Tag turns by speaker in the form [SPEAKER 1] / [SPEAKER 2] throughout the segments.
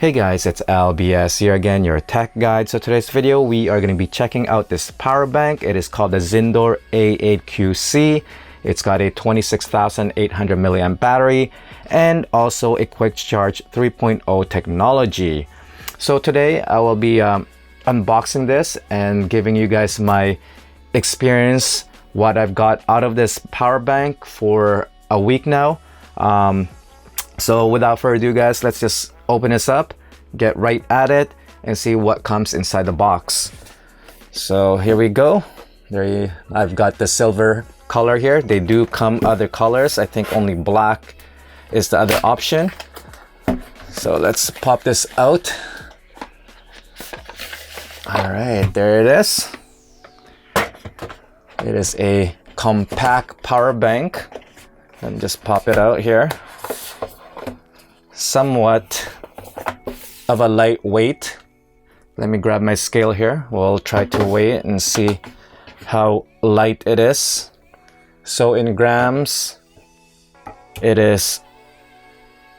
[SPEAKER 1] Hey guys, it's LBS here again, your tech guide. So today's video, we are going to be checking out this power bank. It is called the ZENDURE A8QC. It's got a 26,800 milliamp battery and also a quick charge 3.0 technology. So today I will be unboxing this and giving you guys my experience, what I've got out of this power bank for a week now. So without further ado guys, let's just open this up, get right at it, and see what comes inside the box. So here we go. I've got the silver color here. They do come other colors. I think only black is the other option. So let's pop this out. All right, there it is. It is a compact power bank. Let me just pop it out here. Somewhat of a lightweight. Let me grab my scale here. We'll try to weigh it and see how light it is. So in grams, it is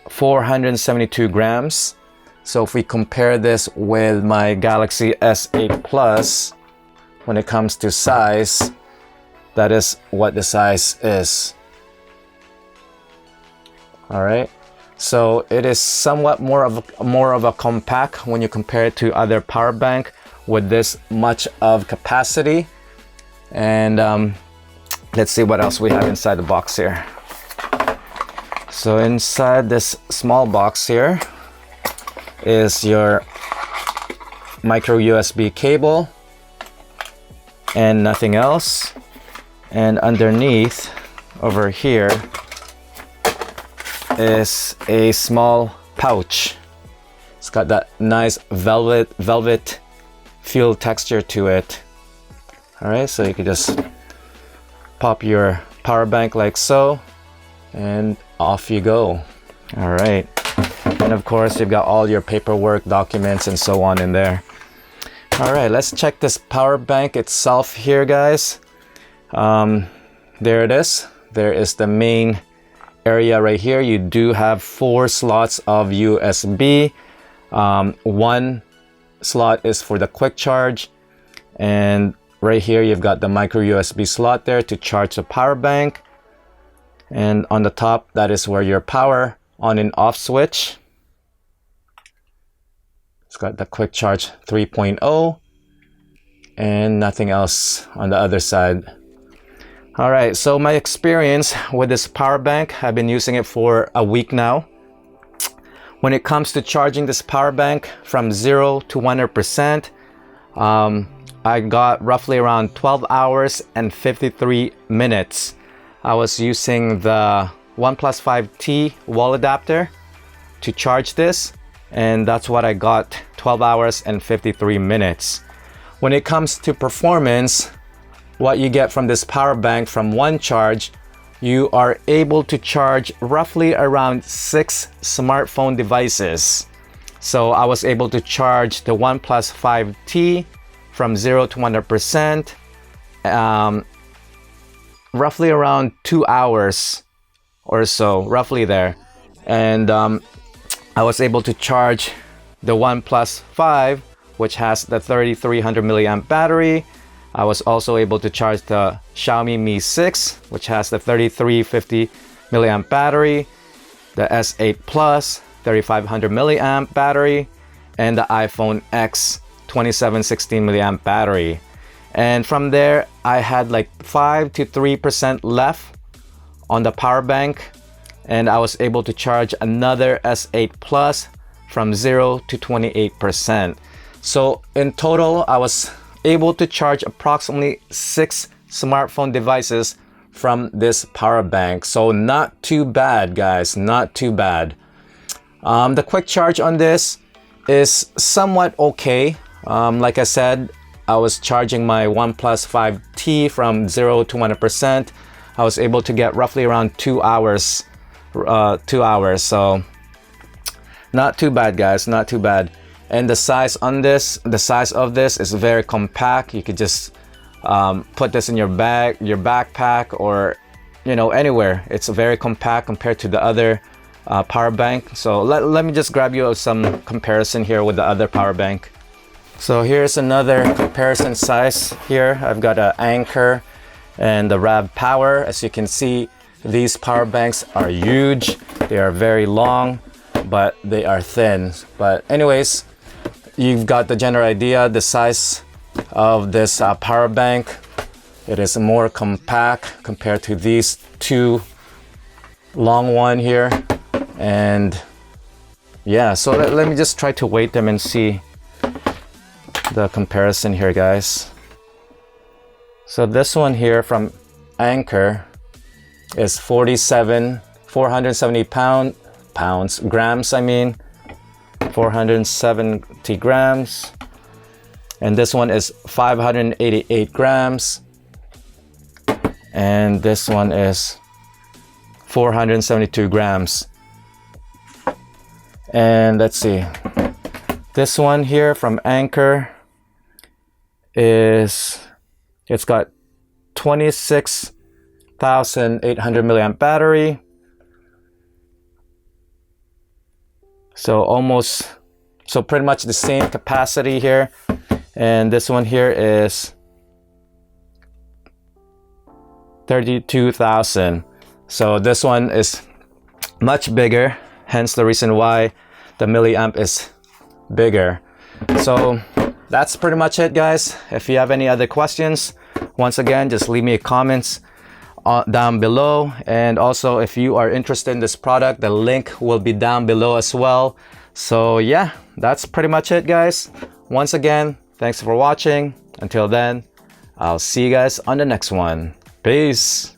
[SPEAKER 1] 472 grams. So if we compare this with my Galaxy S8 Plus, when it comes to size, that is what the size is. All right. So it is somewhat more of a compact when you compare it to other power bank with this much of capacity. And let's see what else we have inside the box here. So inside this small box here is your micro USB cable and nothing else. And underneath over here is a small pouch. It's got that nice velvet feel texture to it. All right, so you can just pop your power bank like so, and off you go. All right, and of course you've got all your paperwork, documents, and so on in there. All right, let's check this power bank itself here, guys. There it is. There is the main area right here. You do have 4 slots of USB. One slot is for the quick charge, and right here you've got the micro USB slot there to charge the power bank, and on the top, that is where your power on and off switch. It's got the quick charge 3.0 and nothing else on the other side. All right, so my experience with this power bank, I've been using it for a week now. When it comes to charging this power bank from 0 to 100%, I got roughly around 12 hours and 53 minutes. I was using the OnePlus 5T wall adapter to charge this, and that's what I got, 12 hours and 53 minutes. When it comes to performance, what you get from this power bank from one charge, you are able to charge roughly around 6 smartphone devices. So I was able to charge the OnePlus 5T from 0 to 100%, roughly around 2 hours or so, roughly there. And I was able to charge the OnePlus 5, which has the 3300 milliamp battery. I was also able to charge the Xiaomi Mi 6, which has the 3350 milliamp battery, the S8 Plus 3500 milliamp battery, and the iPhone X 2716 milliamp battery. And from there, I had like 5 to 3% left on the power bank, and I was able to charge another S8 Plus from 0 to 28%. So in total, I was able to charge approximately 6 smartphone devices from this power bank. So not too bad, guys, not too bad. The quick charge on this is somewhat okay. Like I said, I was charging my OnePlus 5T from 0 to 100%. I was able to get roughly around 2 hours. 2 hours, so not too bad, guys, not too bad. And the size on this, the size of this is very compact. You could just put this in your bag, your backpack, or you know, anywhere. It's very compact compared to the other power bank. So let me just grab you some comparison here with the other power bank. So here's another comparison size here. I've got an Anker and the RAV Power. As you can see, these power banks are huge. They are very long, but they are thin. But anyways, you've got the general idea, the size of this power bank. It is more compact compared to these two long one here. And yeah, so let me just try to weight them and see the comparison here, guys. So this one here from Anker is 470 grams, I mean 470 grams, and this one is 588 grams, and this one is 472 grams. And let's see, this one here from Anker it's got 26,800 milliamp battery. So pretty much the same capacity here. And this one here is 32,000. So this one is much bigger, hence the reason why the milliamp is bigger. So that's pretty much it, guys. If you have any other questions, once again, just leave me comments down below. And also, if you are interested in this product, the link will be down below as well. So yeah, that's pretty much it, guys. Once again, thanks for watching. Until then, I'll see you guys on the next one. Peace.